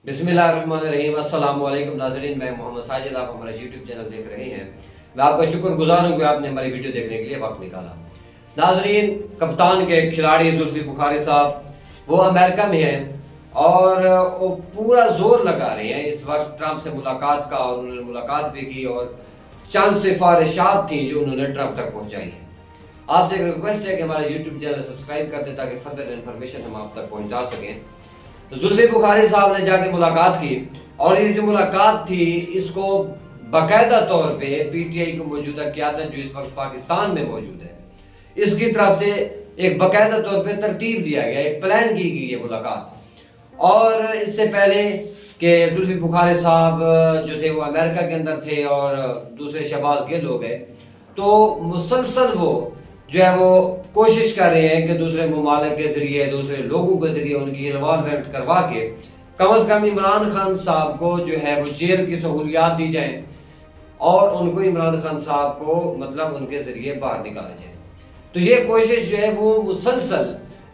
बिस्मिल्लाहिर्रहमानिर्रहीम। अस्सलाम वालेकुम नाज़रीन, मैं मोहम्मद साजिद, आप हमारा यूट्यूब चैनल देख रहे हैं। मैं आपका शुक्रगुजार हूँ कि आपने हमारी वीडियो देखने के लिए वक्त निकाला। नाज़रीन, कप्तान के खिलाड़ी जुल्फी बुखारी साहब वो अमेरिका में हैं और वो पूरा जोर लगा रहे हैं इस वक्त ट्रंप से मुलाकात का, और उन्होंने मुलाकात भी की और चंद सिफारिशात थी जो उन्होंने ट्रंप तक पहुँचाई हैं। आपसे एक रिक्वेस्ट है कि हमारा यूट्यूब चैनल सब्सक्राइब कर दें ताकि फर्दर इन्फॉर्मेशन हम आप तक पहुँचा सकें। तो जुल्फी बुखारी साहब ने जाके मुलाकात की और ये जो मुलाकात थी इसको बाकायदा तौर पे पीटीआई की मौजूदा क़यादत जो इस वक्त पाकिस्तान में मौजूद है इसकी तरफ से एक बाकायदा तौर पे तरतीब दिया गया, एक प्लान की गई है मुलाकात। और इससे पहले कि जुल्फी बुखारी साहब जो थे वो अमेरिका के अंदर थे और दूसरे शहबाज गिल हो गए, तो मुसलसल वो जो है वो कोशिश कर रहे हैं कि दूसरे ममालिक के ज़रिए, दूसरे लोगों के ज़रिए उनकी इन्वॉल्वमेंट करवा के कम अज़ कम इमरान खान साहब को जो है वो जेल की सहूलियात दी जाए और उनको इमरान खान साहब को मतलब उनके ज़रिए बाहर निकाला जाए। तो ये कोशिश जो है वो मुसलसल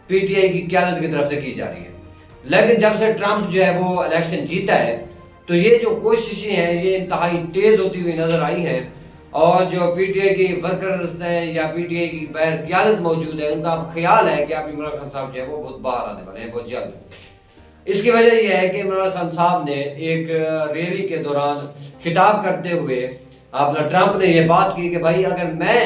पीटीआई की क़यादत की तरफ से की जा रही है। लेकिन जब से ट्रंप जो है वो इलेक्शन जीता है तो ये जो कोशिशें हैं ये इंतहाई तेज़ होती हुई नज़र आई हैं और जो पीटीआई की वर्कर्स हैं या पीटीआई की बाहर क़यादत मौजूद है उनका ख्याल है कि आप इमरान खान साहब जो है वो बहुत बाहर आने वाले हैं बहुत जल्द। इसकी वजह यह है कि इमरान खान साहब ने एक रैली के दौरान खिताब करते हुए अपना ट्रंप ने यह बात की कि भाई अगर मैं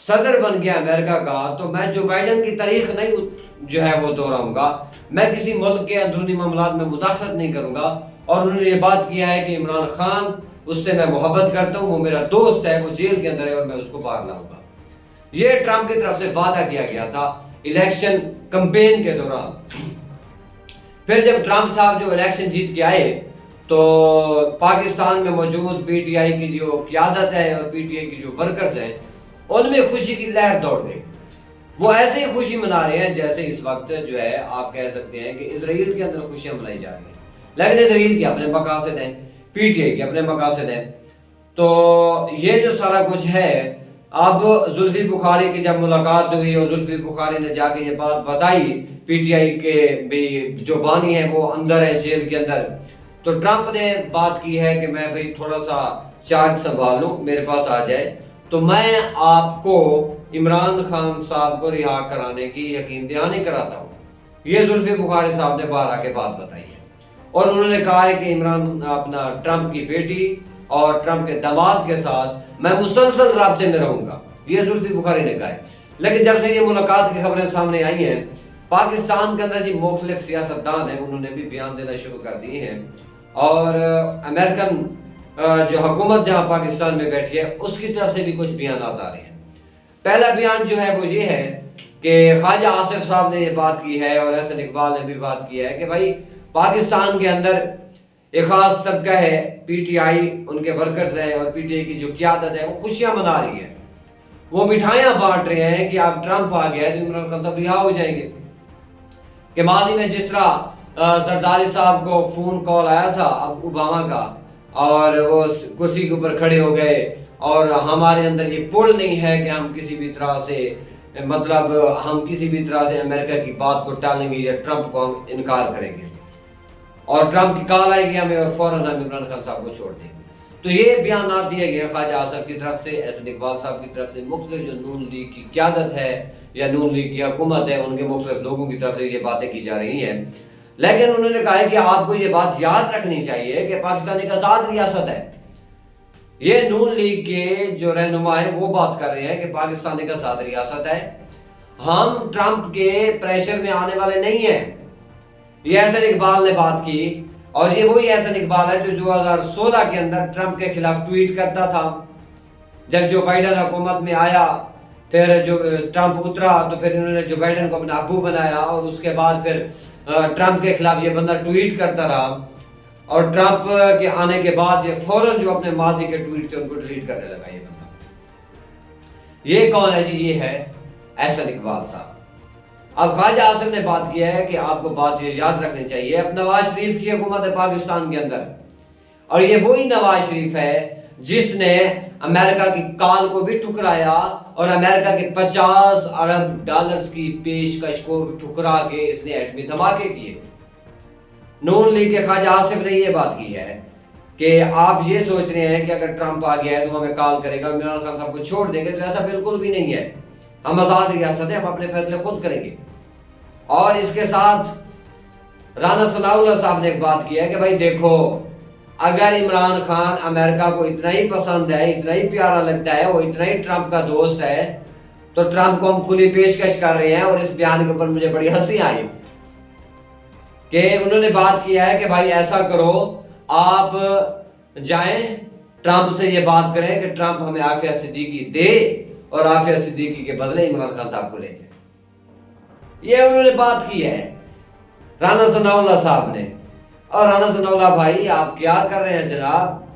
सदर बन गया अमेरिका का तो मैं जो बाइडन की तारीख नहीं जो है वो दोहराऊंगा, मैं किसी मुल्क के अंदरूनी मामलात में मुदाखलत नहीं करूंगा। और उन्होंने ये बात किया है कि इमरान खान उससे मैं मोहब्बत करता हूँ, वो मेरा दोस्त है, वो जेल के अंदर है और मैं उसको बाहर लाऊंगा। ये ट्रंप की तरफ से वादा किया गया था इलेक्शन कैंपेन के दौरान। फिर जब ट्रंप साहब जो इलेक्शन जीत के आए तो पाकिस्तान में मौजूद पीटीआई की जो क़यादत है और पीटीआई की जो वर्कर्स हैं उनमें खुशी की लहर दौड़ गई। वो ऐसे ही खुशी मना रहे हैं जैसे इस वक्त जो है आप कह सकते हैं कि इजराइल के अंदर खुशियां मनाई जा रही हैं। लेकिन इजराइल के अपने मकासद हैं, पीटीआई के अपने मकासद हैं। तो ये जो सारा कुछ है, अब जुल्फी बुखारी की जब मुलाकात हुई और जुल्फी बुखारी ने जाके ये बात बताई पीटीआई के भी जो बानी है वो अंदर है जेल के अंदर, तो ट्रंप ने बात की है कि मैं भाई थोड़ा सा चार्ज संभाल लूँ, मेरे पास आ जाए तो मैं आपको इमरान खान साहब को रिहा कराने की यकीन दहानी कराता हूँ। ये जुल्फी बुखारी साहब ने बाहर आके बात बताई है और उन्होंने कहा है कि इमरान अपना ट्रंप की बेटी और ट्रंप के दामाद के साथ मैं मुसलसल राब्ते में रहूंगा, ये जुल्फी बुखारी ने कहा है। लेकिन जब से ये मुलाकात की खबरें सामने आई हैं पाकिस्तान के अंदर जी मुख्तलिफ सियासतदान हैं उन्होंने भी बयान देना शुरू कर दिए हैं और अमेरिकन जो हुकूमत जहाँ पाकिस्तान में बैठी है उसकी तरफ से भी कुछ बयान आ रहे हैं। पहला बयान जो है वो ये है कि ख्वाजा आसिफ साहब ने ये बात की है और एहसन इकबाल ने भी बात की है कि भाई पाकिस्तान के अंदर एक खास तबका है पीटीआई, उनके वर्कर्स हैं और पीटीआई की जो क़यादत है वो खुशियां मना रही है, वो मिठाइयां बांट रहे हैं कि अब ट्रंप आ गया है तो इमरान खान साहब रिहा हो जाएंगे। कि माजी में जिस तरह जरदारी साहब को फोन कॉल आया था अब ओबामा का और वो कुर्सी के ऊपर खड़े हो गए और हमारे अंदर ये पुल नहीं है कि हम किसी भी तरह से मतलब हम किसी भी तरह से अमेरिका की बात को टालेंगे या ट्रंप को हम इनकार करेंगे और ट्रंप की कॉल आएगी हमें और फौरन हम इमरान खान साहब को छोड़ देंगे। तो ये बयान दिए गए ख्वाजा आसिफ की तरफ से, एहसन इकबाल साहब की तरफ से, मुख्तलिफ जो नून लीग की क़यादत है या नून लीग की हुकूमत है उनके मुख्तलिफ लोगों की तरफ से ये बातें की जा रही हैं। लेकिन उन्होंने कहा है कि आपको ये बात याद रखनी चाहिए कि पाकिस्तान एक आज़ाद रियासत है। ये नून लीग के जो रहनुमा है वो बात कर रहे हैं कि पाकिस्तान एक आज़ाद रियासत है, हम ट्रंप के प्रेशर में आने वाले नहीं हैं। ये एहसन इकबाल ने बात की और ये वही एहसन इकबाल है जो 2016 के अंदर ट्रंप के खिलाफ ट्वीट करता था। जब जो बाइडन हुकूमत में आया फिर जो ट्रंप उतरा तो फिर इन्होंने जो बाइडन को अपना अबू बनाया और उसके बाद फिर ट्रंप के खिलाफ ये बंदा ट्वीट करता रहा और ट्रंप के आने के बाद ये फौरन जो अपने माजी के ट्वीट थे उनको डिलीट करने लगा ये बंदा। ये कौन है जी? ये है एहसन इकबाल साहब। अब ख्वाजा आसिफ ने बात किया है कि आपको बात ये याद रखनी चाहिए, अब नवाज शरीफ की हुकूमत है पाकिस्तान के अंदर और ये वही नवाज शरीफ है जिसने अमेरिका की कॉल को भी ठुकराया और अमेरिका के 50 अरब डॉलर्स की पेशकश को ठुकरा के इसने एटमी धमाके किए। नून लीग के ख्वाजा आसिफ ने ये बात की है कि आप ये सोच रहे हैं कि अगर ट्रंप आ गया है तो हमें कॉल करेगा, इमरान खान साहब को छोड़ देंगे, तो ऐसा बिल्कुल भी नहीं है। हम आज़ाद रियासत है, हम अपने फैसले खुद करेंगे। और इसके साथ राना सनाउल्लाह साहब ने एक बात की है कि भाई देखो, अगर इमरान खान अमेरिका को इतना ही पसंद है, इतना ही प्यारा लगता है, वो इतना ही ट्रंप का दोस्त है, तो ट्रंप को हम खुली पेशकश कर रहे हैं। और इस बयान के ऊपर मुझे बड़ी हंसी आई कि उन्होंने बात किया है कि भाई ऐसा करो, आप जाएं ट्रंप से ये बात करें कि ट्रंप हमें आफिया सिद्दीकी दे और आफिया सिद्दीकी के बदले इमरान खान साहब को ले जाए। ये उन्होंने बात की है राना सनाउल्लाह साहब ने। और राना सनाउल्लाह भाई आप क्या कर रहे हैं जनाब?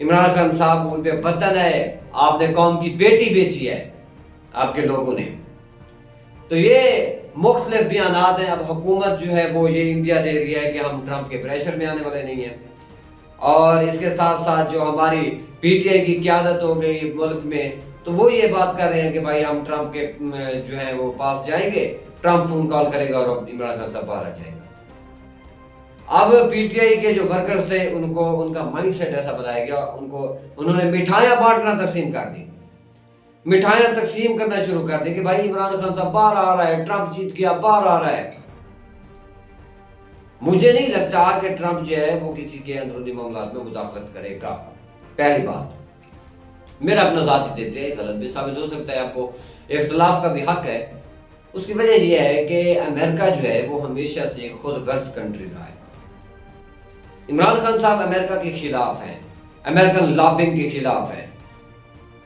इमरान खान साहब उन पे वतन है, आपने कौम की बेटी बेची है आपके लोगों ने। तो ये मुख्तलिफ बयानात हैं। अब हुकूमत जो है वो ये इंडिया दे रही है कि हम ट्रंप के प्रेशर में आने वाले नहीं हैं। और इसके साथ साथ जो हमारी पीटीआई की क़यादत हो गई मुल्क में, तो वो ये बात कर रहे हैं कि भाई हम ट्रंप के जो है वो पास जाएंगे, ट्रंप फोन कॉल करेगा और इमरान खान साहब बाहर आ जाएगा। अब पीटीआई के जो वर्कर्स थे उनको उनका माइंडसेट ऐसा बनाया गया, उन्होंने मिठाइयाँ बांटना तकसीम कर दी, मिठाइयाँ तकसीम करना शुरू कर दी कि भाई इमरान खान साहब बाहर आ रहा है, ट्रंप जीत गया, बाहर आ रहा है। मुझे नहीं लगता कि ट्रंप जो है वो किसी के अंदरूनी मामलात में मुदाखलत करेगा। पहली बात, मेरा अपना ज़ाती दिल से गलत भी साबित हो सकता है, आपको इख्तलाफ का भी हक है। उसकी वजह यह है कि अमेरिका जो है वो हमेशा से खुद गर्ज कंट्री रहा है। इमरान खान साहब अमेरिका के खिलाफ हैं, अमेरिकन लॉबिंग के खिलाफ है।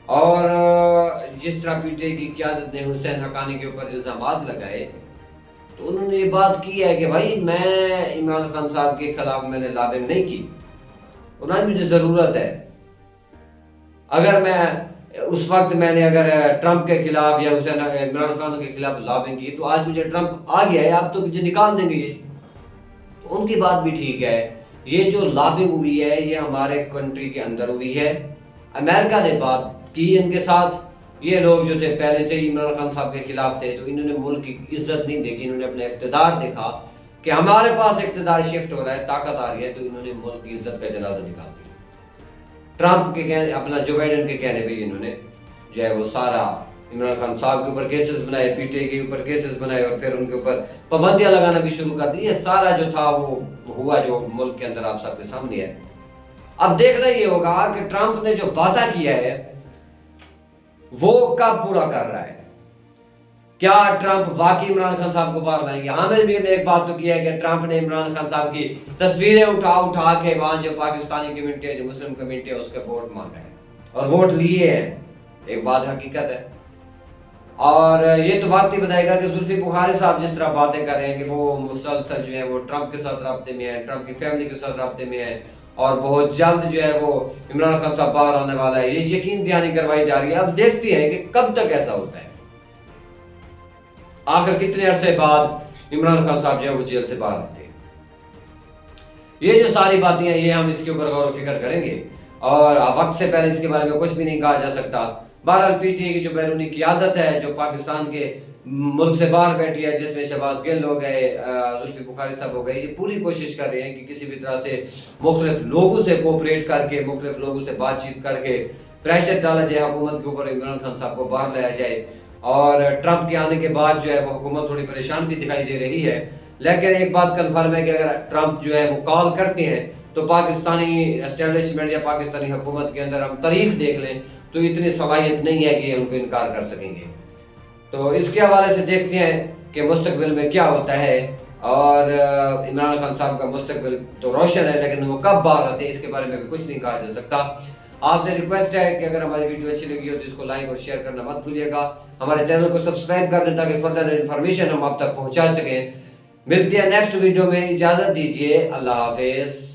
और जिस तरह पीटीआई की क़यादत ने हुसैन हक्कानी के ऊपर इल्ज़ामात लगाए, तो उन्होंने ये बात की है कि भाई मैं इमरान खान साहब के खिलाफ मैंने लॉबिंग नहीं की, उन्होंने मुझे ज़रूरत है। अगर मैं उस वक्त मैंने अगर ट्रंप के खिलाफ या हुसैन इमरान खान के खिलाफ लॉबिंग की, तो आज मुझे ट्रंप आ गया है, आप तो मुझे निकाल देंगे ये। तो उनकी बात भी ठीक है। ये जो लॉबिंग हुई है ये हमारे कंट्री के अंदर हुई है। अमेरिका ने बात की इनके साथ, ये लोग जो थे पहले से इमरान खान साहब के खिलाफ थे, तो इन्होंने मुल्क की इज्जत नहीं देखी, इन्होंने अपना इक़्तिदार देखा कि हमारे पास इक़्तिदार शिफ्ट हो रहा है, ताकत आ रही है, तो इन्होंने मुल्क की इज्जत का जनाजा निकाल दिया। ट्रंप के कहने, अपना जो बाइडेन के कहने पे इन्होंने जो है वो सारा इमरान खान साहब के ऊपर केसेस बनाए, पीटीआई के ऊपर केसेस बनाए और फिर उनके ऊपर पाबंदियां लगाना भी शुरू कर दी। ये सारा जो था वो हुआ जो मुल्क के अंदर आप सबके सामने है। अब देखना ये होगा कि ट्रंप ने जो वादा किया है वो कब पूरा कर रहा है। क्या ट्रंप वाकई इमरान खान साहब को बाहर लाएंगे? आमिर मीर ने एक बात तो किया है कि ट्रंप ने इमरान खान साहब की तस्वीरें उठा के वहां जो पाकिस्तानी कम्युनिटी है, जो मुस्लिम कम्युनिटी है, उसके वोट मांगा है और वोट लिए हैं। एक बात हकीकत है। और ये तो वक्त ही बताएगा कि जुल्फी बुखारी साहब जिस तरह बातें कर रहे हैं कि वो मुसलसल जो है वो ट्रंप के साथ राब्ते में है, ट्रंप की फैमिली के साथ राब्ते में है और बहुत जल्द जो है वो इमरान खान साहब बाहर आने वाला है, ये यकीन दहानी करवाई जा रही है। अब देखते हैं कि कब तक ऐसा होता है, आखिर कितने अरसे बाद इमरान खान साहब जो है वो जेल से बाहर आते हैं। ये जो सारी बातें हैं ये हम इसके ऊपर गौर व फिक्र करेंगे और वक्त से पहले इसके बारे में कुछ भी नहीं कहा जा सकता। बहरहाल पीटीआई की जो बैरूनी क़यादत है, जो पाकिस्तान के मुल्क से बाहर बैठी है, जिसमें शहबाज गिल हो गए, जुल्फी बुखारी साहब हो गए, ये पूरी कोशिश कर रहे हैं कि किसी भी तरह से मुख्तलिफ लोगों से कोऑपरेट करके, मुख्तलिफ लोगों से बातचीत करके प्रेशर डाला जाए हुकूमत के ऊपर, इमरान खान साहब को बाहर लाया जाए। और ट्रंप के आने के बाद जो है वो हुकूमत थोड़ी परेशान भी दिखाई दे रही है। लेकिन एक बात कन्फर्म है कि अगर ट्रंप जो है वो कॉल करते हैं तो पाकिस्तानी एस्टेब्लिशमेंट या पाकिस्तानी हुकूमत के अंदर हम तारीख देख लें तो इतनी सलाहियत नहीं है कि उनको इनकार कर सकेंगे। तो इसके हवाले से देखते हैं कि मुस्तकबिल में क्या होता है। और इमरान खान साहब का मुस्तकबिल तो रोशन है, लेकिन वो कब बाहर आते हैं इसके बारे में भी कुछ नहीं कहा जा सकता। आपसे रिक्वेस्ट है कि अगर हमारी वीडियो अच्छी लगी हो तो इसको लाइक और शेयर करना मत भूलिएगा। हमारे चैनल को सब्सक्राइब कर दें ताकि फर्दर इन्फॉर्मेशन हम आप तक पहुँचा सकें। मिलते हैं नेक्स्ट वीडियो में, इजाज़त दीजिए, अल्लाह हाफिज़।